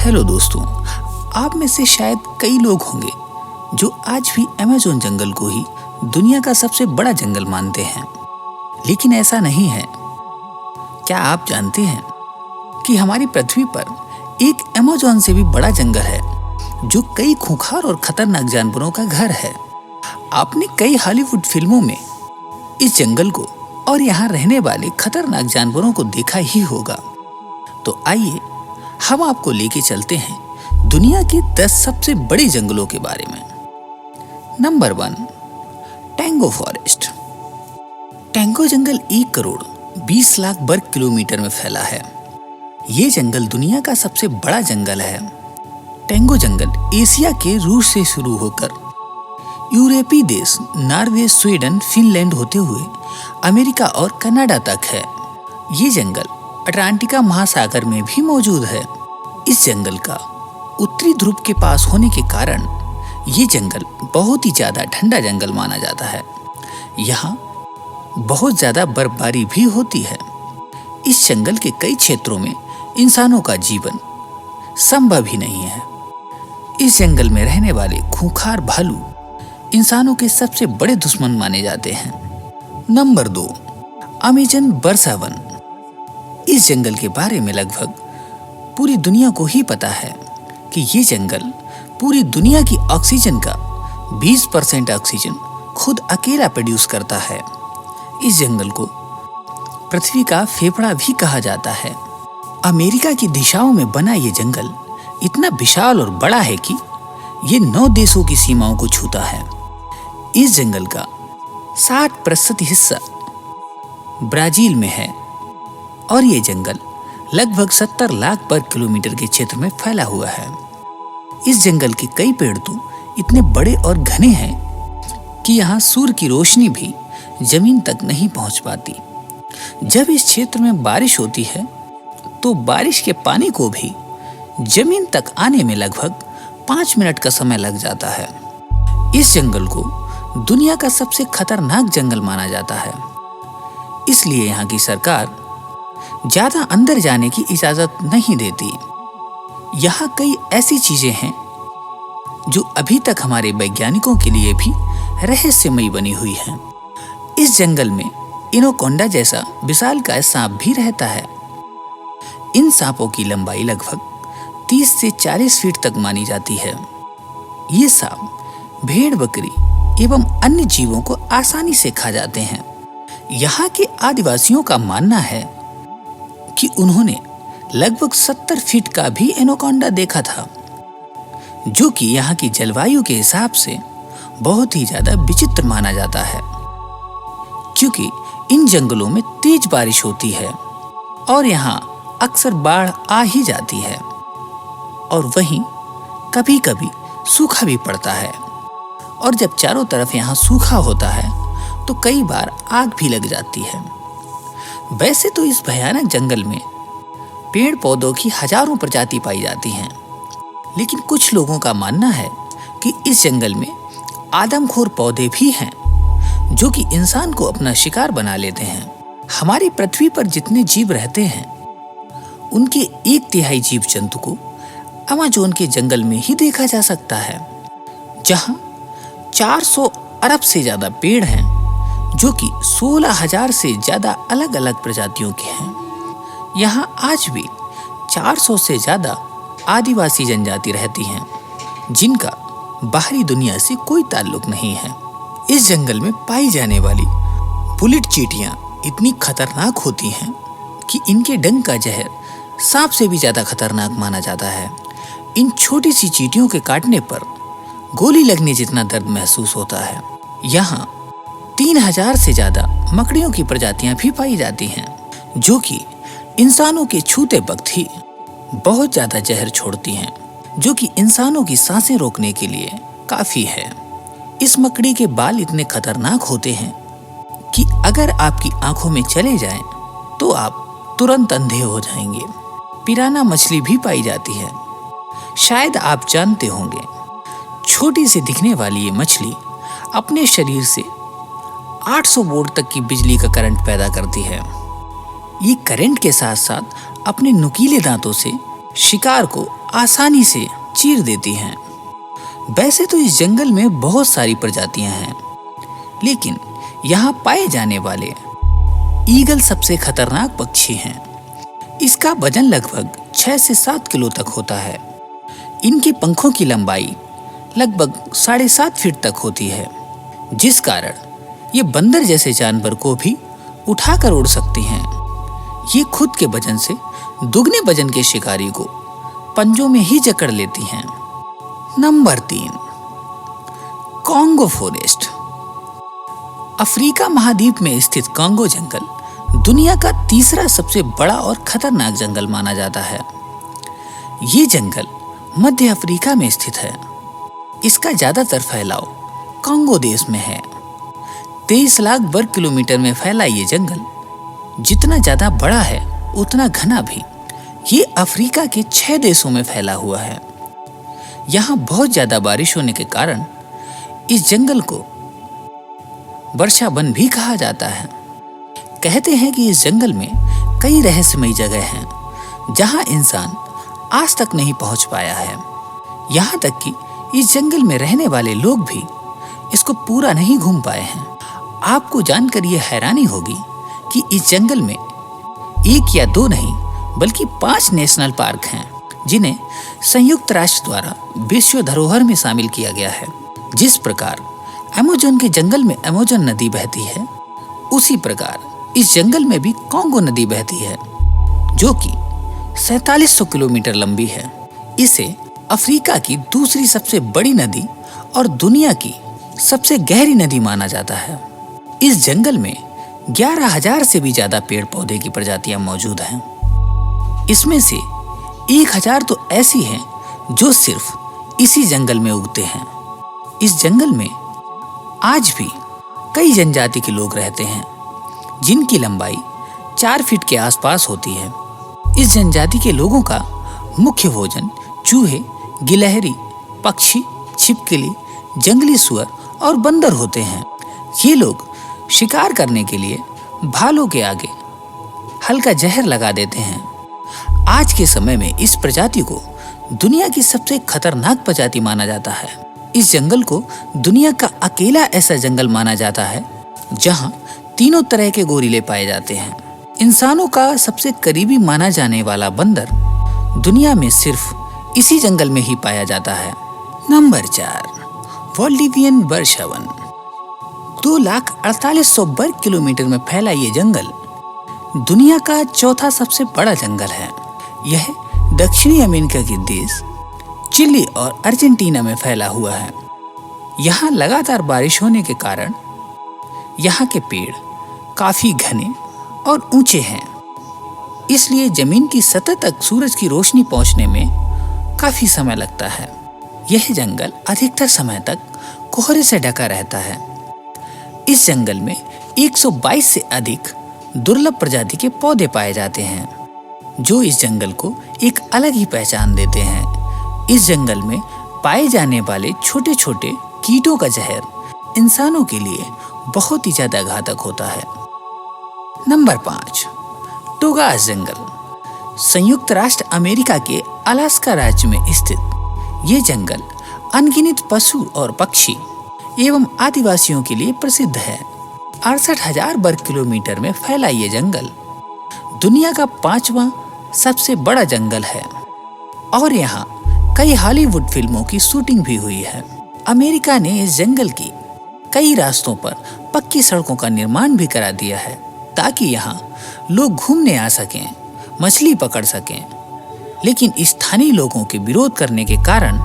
Hello दोस्तों, आप में से शायद कई लोग होंगे जो आज भी अमेज़न जंगल को ही दुनिया का सबसे बड़ा जंगल मानते हैं, लेकिन ऐसा नहीं है। क्या आप जानते हैं कि हमारी पृथ्वी पर एक अमेज़न से भी बड़ा जंगल है जो कई खूंखार और खतरनाक जानवरों का घर है। आपने कई हॉलीवुड फिल्मों में इस जंगल को और यहाँ रहने वाले खतरनाक जानवरों को देखा ही होगा। तो आइए हम आपको लेके चलते हैं दुनिया के 10 सबसे बड़े जंगलों के बारे में। Number 1, tango forest. टैंगो जंगल 1 करोड़ 20 लाख वर्ग किलोमीटर में फैला है। ये जंगल दुनिया का सबसे बड़ा जंगल है। टैंगो जंगल एशिया के रूस से शुरू होकर यूरोपीय देश नॉर्वे, स्वीडन, फिनलैंड होते हुए अमेरिका और कनाडा तक है। ये जंगल अटलांटिका महासागर में भी मौजूद है। इस जंगल का उत्तरी ध्रुव के पास होने के कारण ये जंगल बहुत ही ज्यादा ठंडा जंगल माना जाता है। यहाँ बहुत ज्यादा बर्फबारी भी होती है। इस जंगल के कई क्षेत्रों में इंसानों का जीवन संभव ही नहीं है। इस जंगल में रहने वाले खूंखार भालू इंसानों के सबसे बड़े दुश्मन माने जाते हैं। नंबर 2, अमेज़न वर्षा वन। इस जंगल के बारे में लगभग पूरी दुनिया को ही पता है कि ये जंगल पूरी दुनिया की ऑक्सीजन का 20% ऑक्सीजन खुद अकेला प्रोड्यूस करता है। इस जंगल को पृथ्वी का फेफड़ा भी कहा जाता है। अमेरिका की दिशाओं में बना ये जंगल इतना विशाल और बड़ा है कि ये 9 देशों की सीमाओं को छूता है। इस जंगल का 60% हिस्सा ब्राजील में है और ये जंगल लगभग 70 लाख वर्ग किलोमीटर के क्षेत्र में फैला हुआ है। इस जंगल के कई पेड़ तो इतने बड़े और घने हैं कि यहाँ सूर्य की रोशनी भी जमीन तक नहीं पहुँच पाती। जब इस क्षेत्र में बारिश होती है तो बारिश के पानी को भी जमीन तक आने में लगभग 5 मिनट का समय लग जाता है। इस जंगल को दुनिया का सबसे खतरनाक जंगल माना जाता है, इसलिए यहाँ की सरकार ज्यादा अंदर जाने की इजाजत नहीं देती। यहाँ कई ऐसी चीजें हैं जो अभी तक हमारे वैज्ञानिकों के लिए भी रहस्यमयी बनी हुई हैं। इस जंगल में एनाकोंडा जैसा विशालकाय सांप भी रहता है। इन सांपों की लंबाई लगभग 30 से 40 फीट तक मानी जाती है। ये सांप भेड़, बकरी एवं अन्य जीवों को आसानी से खा जाते हैं। यहाँ के आदिवासियों का मानना है कि उन्होंने लगभग 70 फीट का भी एनाकोंडा देखा था, जो कि यहाँ की जलवायु के हिसाब से बहुत ही ज्यादा विचित्र माना जाता है, क्योंकि इन जंगलों में तेज बारिश होती है और यहाँ अक्सर बाढ़ आ ही जाती है और वहीं कभी-कभी सूखा भी पड़ता है। और जब चारों तरफ यहाँ सूखा होता है तो कई बार आग भी लग जाती है। वैसे तो इस भयानक जंगल में पेड़ पौधों की हजारों प्रजाति पाई जाती हैं, लेकिन कुछ लोगों का मानना है कि इस जंगल में आदमखोर पौधे भी हैं जो कि इंसान को अपना शिकार बना लेते हैं। हमारी पृथ्वी पर जितने जीव रहते हैं उनके 1/3 जीव जंतु को अमेज़न के जंगल में ही देखा जा सकता है, जहां 400 अरब से ज्यादा पेड़ हैं जो कि 16,000 से ज्यादा अलग अलग प्रजातियों के हैं। यहाँ आज भी 400 से ज्यादा आदिवासी जनजाति रहती हैं जिनका बाहरी दुनिया से कोई ताल्लुक नहीं है। इस जंगल में पाई जाने वाली बुलेट चींटियां इतनी खतरनाक होती हैं कि इनके डंक का जहर सांप से भी ज्यादा खतरनाक माना जाता है। इन छोटी सी चींटियों के काटने पर गोली लगने जितना दर्द महसूस होता है। यहाँ 3000 से ज्यादा मकड़ियों की प्रजातियां भी पाई जाती हैं जो कि इंसानों के छूते वक्त ही बहुत ज्यादा जहर छोड़ती हैं, जो कि इंसानों की सांसें रोकने के लिए काफी है। इस मकड़ी के बाल इतने खतरनाक होते हैं कि अगर आपकी आंखों में चले जाएं तो आप तुरंत अंधे हो जाएंगे। पिराना मछली भी पाई जाती है। शायद आप जानते होंगे, छोटी सी दिखने वाली ये मछली अपने शरीर से 800 वोल्ट तक की बिजली का करंट पैदा करती है। ये करंट के साथ साथ अपने नुकीले दांतों से शिकार को आसानी से चीर देती हैं। वैसे तो इस जंगल में बहुत सारी प्रजातियां हैं, लेकिन यहाँ पाए जाने वाले ईगल सबसे खतरनाक पक्षी हैं। इसका वजन लगभग 6 से 7 किलो तक होता है। इनके पंखों की लंबाई लगभग 7.5 फीट तक होती है, जिस कारण ये बंदर जैसे जानवर को भी उठाकर उड़ सकती हैं। ये खुद के वजन से दुगने वजन के शिकारी को पंजों में ही जकड़ लेती हैं। Number 3, Congo forest. अफ्रीका महाद्वीप में स्थित कॉन्गो जंगल दुनिया का तीसरा सबसे बड़ा और खतरनाक जंगल माना जाता है। ये जंगल मध्य अफ्रीका में स्थित है। इसका ज्यादातर फैलाव कॉन्गो देश में है। 23 लाख वर्ग किलोमीटर में फैला ये जंगल जितना ज्यादा बड़ा है उतना घना भी। ये अफ्रीका के 6 देशों में फैला हुआ है। यहाँ बहुत ज्यादा बारिश होने के कारण इस जंगल को वर्षा वन भी कहा जाता है। कहते हैं कि इस जंगल में कई रहस्यमयी जगह हैं जहाँ इंसान आज तक नहीं पहुँच पाया है। यहाँ तक कि इस जंगल में रहने वाले लोग भी इसको पूरा नहीं घूम पाए हैं। आपको जानकर यह हैरानी होगी कि इस जंगल में 1 या 2 नहीं बल्कि 5 नेशनल पार्क हैं, जिन्हें संयुक्त राष्ट्र द्वारा विश्व धरोहर में शामिल किया गया है। जिस प्रकार अमेज़न के जंगल में अमेज़न नदी बहती है, उसी प्रकार इस जंगल में भी कॉन्गो नदी बहती है, जो कि 4700 किलोमीटर लंबी है। इसे अफ्रीका की दूसरी सबसे बड़ी नदी और दुनिया की सबसे गहरी नदी माना जाता है। इस जंगल में 11,000 से भी ज्यादा पेड़ पौधे की प्रजातियां मौजूद हैं। इसमें से 1,000 तो ऐसी हैं जो सिर्फ इसी जंगल में उगते हैं। इस जंगल में आज भी कई जनजाति के लोग रहते हैं, जिनकी लंबाई 4 फीट के आसपास होती है। इस जनजाति के लोगों का मुख्य भोजन चूहे, गिलहरी, पक्षी, छिपकली, जंगली सुअर और बंदर होते हैं। ये लोग शिकार करने के लिए भालों के आगे हल्का जहर लगा देते हैं। आज के समय में इस प्रजाति को दुनिया की सबसे खतरनाक प्रजाति माना जाता है। इस जंगल को दुनिया का अकेला ऐसा जंगल माना जाता है जहां तीनों तरह के गोरिल्ले पाए जाते हैं। इंसानों का सबसे करीबी माना जाने वाला बंदर दुनिया में सिर्फ इसी जंगल में ही पाया जाता है। नंबर 4, वाल्डिवियन वर्षावन। 2,48,000 वर्ग किलोमीटर में फैला ये जंगल दुनिया का चौथा सबसे बड़ा जंगल है। यह दक्षिणी अमेरिका के देश चिली और अर्जेंटीना में फैला हुआ है। यहाँ लगातार बारिश होने के कारण यहाँ के पेड़ काफी घने और ऊंचे हैं, इसलिए जमीन की सतह तक सूरज की रोशनी पहुंचने में काफी समय लगता है। यह जंगल अधिकतर समय तक कोहरे से ढका रहता है। इस जंगल में 122 से अधिक दुर्लभ प्रजाति के पौधे पाए जाते हैं, जो इस जंगल को एक अलग ही पहचान देते हैं। इस जंगल में पाए जाने वाले छोटे छोटे कीटों का जहर इंसानों के लिए बहुत ही ज्यादा घातक होता है। नंबर 5, टोगास जंगल। संयुक्त राष्ट्र अमेरिका के अलास्का राज्य में स्थित ये जंगल अनगिनत पशु और पक्षी एवं आदिवासियों के लिए प्रसिद्ध है। 68,000 वर्ग किलोमीटर में फैला ये जंगल दुनिया का 5वां सबसे बड़ा जंगल है और यहाँ कई हॉलीवुड फिल्मों की शूटिंग भी हुई है। अमेरिका ने इस जंगल की कई रास्तों पर पक्की सड़कों का निर्माण भी करा दिया है, ताकि यहाँ लोग घूमने आ सकें, मछली पकड़ सकें। लेकिन स्थानीय लोगों के विरोध करने के कारण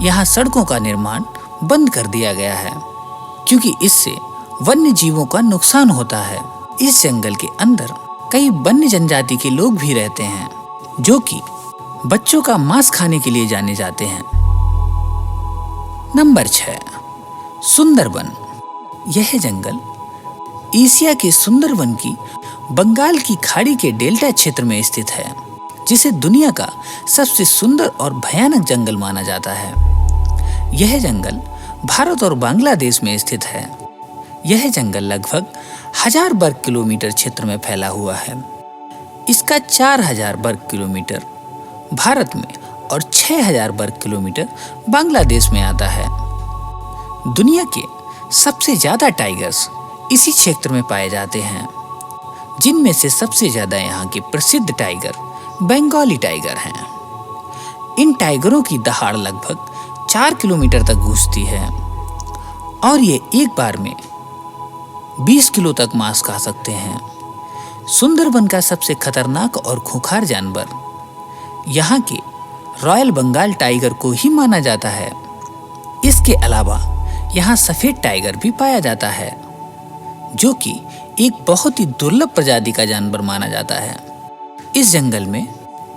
यहाँ सड़कों का निर्माण बंद कर दिया गया है, क्योंकि इससे वन्य जीवों का नुकसान होता है। इस जंगल के अंदर कई वन्य जनजाति के लोग भी रहते हैं, जो कि बच्चों का मांस खाने के लिए जाने जाते हैं। नंबर 6, सुंदरबन। यह जंगल एशिया के सुंदरबन की बंगाल की खाड़ी के डेल्टा क्षेत्र में स्थित है, जिसे दुनिया का सबसे सुंदर और भयानक जंगल माना जाता है। यह जंगल भारत और बांग्लादेश में स्थित है। यह जंगल लगभग 1000 वर्ग किलोमीटर क्षेत्र में फैला हुआ है। इसका 4000 वर्ग किलोमीटर भारत में और 6000 वर्ग किलोमीटर बांग्लादेश में आता है। दुनिया के सबसे ज्यादा टाइगर्स इसी क्षेत्र में पाए जाते हैं, जिनमें से सबसे ज्यादा यहाँ के प्रसिद्ध टाइगर बंगाली टाइगर हैं। इन टाइगरों की दहाड़ लगभग 4 किलोमीटर तक गूंजती है और ये एक बार में 20 किलो तक मांस खा सकते हैं। सुंदरबन का सबसे खतरनाक और खूंखार जानवर यहाँ के रॉयल बंगाल टाइगर को ही माना जाता है। इसके अलावा यहाँ सफेद टाइगर भी पाया जाता है, जो कि एक बहुत ही दुर्लभ प्रजाति का जानवर माना जाता है। इस जंगल में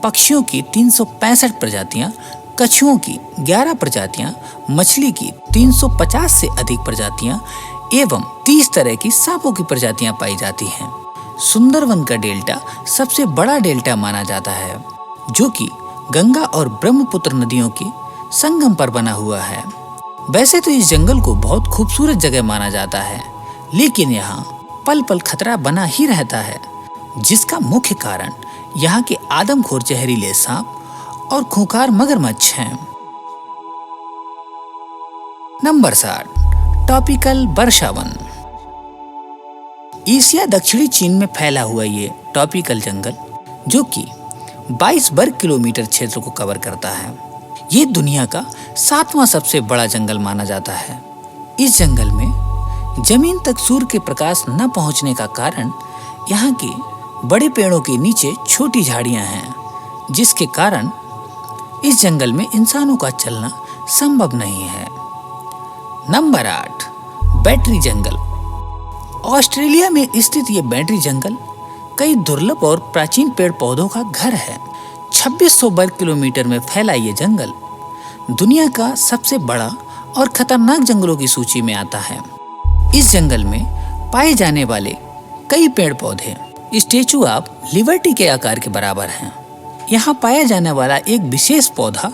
पक्षियों की 365 प्रजातियां, कछुओं की 11 प्रजातियां, मछली की 350 से अधिक प्रजातियां एवं 30 तरह की सांपों की प्रजातियां पाई जाती हैं। सुंदरवन का डेल्टा सबसे बड़ा डेल्टा माना जाता है, जो कि गंगा और ब्रह्मपुत्र नदियों के संगम पर बना हुआ है। वैसे तो इस जंगल को बहुत खूबसूरत जगह माना जाता है, लेकिन यहाँ पल पल खतरा बना ही रहता है, जिसका मुख्य कारण यहाँ के आदमखोर जहरीले सांप और खूंखार मगरमच्छ हैं। नंबर 7, ट्रॉपिकल वर्षावन। एशिया दक्षिणी चीन में फैला हुआ ये ट्रॉपिकल जंगल, जो कि 22 वर्ग किलोमीटर क्षेत्र को कवर करता है, ये दुनिया का 7वां सबसे बड़ा जंगल माना जाता है। इस जंगल में जमीन तक सूर्य के प्रकाश न पहुंचने का कारण यहाँ के बड़े पेड़ों के नीचे छोटी झाड़ियां हैं, जिसके कारण इस जंगल में इंसानों का चलना संभव नहीं है। नंबर 8, बैटरी जंगल। ऑस्ट्रेलिया में स्थित ये बैटरी जंगल कई दुर्लभ और प्राचीन पेड़ पौधों का घर है। 2600 वर्ग किलोमीटर में फैला ये जंगल दुनिया का सबसे बड़ा और खतरनाक जंगलों की सूची में आता है। इस जंगल में पाए जाने वाले कई पेड़ पौधे स्टैचू ऑफ लिबर्टी के आकार के बराबर हैं। यहाँ पाया जाने वाला एक विशेष पौधा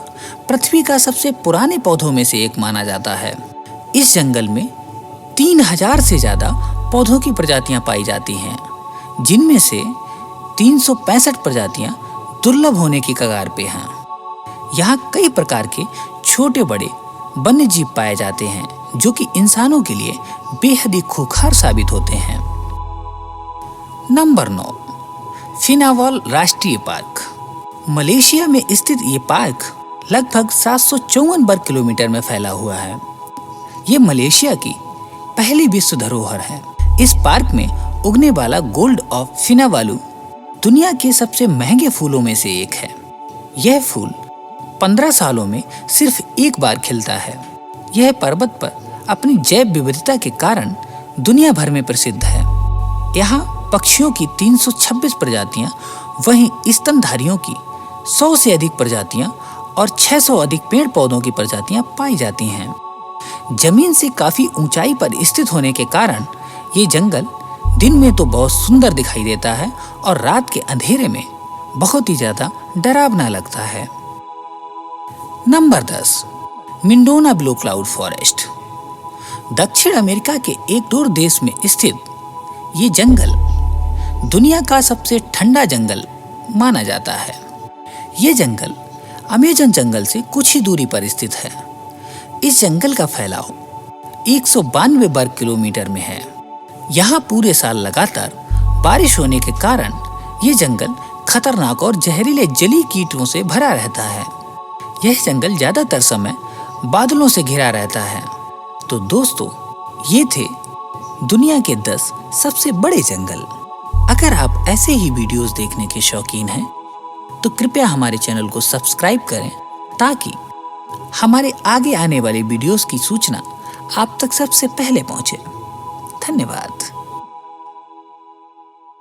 पृथ्वी का सबसे पुराने पौधों में से एक माना जाता है। इस जंगल में 3000 से ज्यादा पौधों की प्रजातियां पाई जाती हैं, जिनमें से 365 प्रजातियां दुर्लभ होने की कगार पे हैं। यहाँ कई प्रकार के छोटे बड़े वन्य जीव पाए जाते हैं, जो कि इंसानों के लिए बेहद ही खूंखार साबित होते हैं। नंबर 9, फिनावाल राष्ट्रीय पार्क। मलेशिया में स्थित ये पार्क लगभग 754 वर्ग किलोमीटर में फैला हुआ है। ये मलेशिया की पहली विश्व धरोहर है। इस पार्क में उगने वाला गोल्ड ऑफ फिनावालू दुनिया के सबसे महंगे फूलों में से एक है। यह फूल 15 सालों में सिर्फ एक बार खिलता है। यह पर्वत पर अपनी जैव विविधता के कारण दुनिया भर में प्रसिद्ध है। यहाँ पक्षियों की 326 प्रजातियां, वहीं स्तनधारियों की 100 से अधिक प्रजातियां और 600 अधिक पेड़ पौधों की प्रजातियां पाई जाती हैं। जमीन से काफी ऊंचाई पर स्थित होने के कारण ये जंगल दिन में तो बहुत सुंदर दिखाई देता है और रात के अंधेरे में बहुत ही ज्यादा डरावना लगता है। नंबर 10, मिंडोना ब्लू क्लाउड फॉरेस्ट। दक्षिण अमेरिका के इक्वाडोर देश में स्थित ये जंगल दुनिया का सबसे ठंडा जंगल माना जाता है। ये जंगल अमेज़न जंगल से कुछ ही दूरी पर स्थित है। इस जंगल का फैलाव 192 वर्ग किलोमीटर में है। यहाँ पूरे साल लगातार बारिश होने के कारण ये जंगल खतरनाक और जहरीले जलीय कीटों से भरा रहता है। यह जंगल ज्यादातर समय बादलों से घिरा रहता है। तो दोस्तों, ये थे दुनिया के 10 सबसे बड़े जंगल। अगर आप ऐसे ही वीडियोस देखने के शौकीन हैं, तो कृपया हमारे चैनल को सब्सक्राइब करें, ताकि हमारे आगे आने वाले वीडियोस की सूचना आप तक सबसे पहले पहुंचे। धन्यवाद।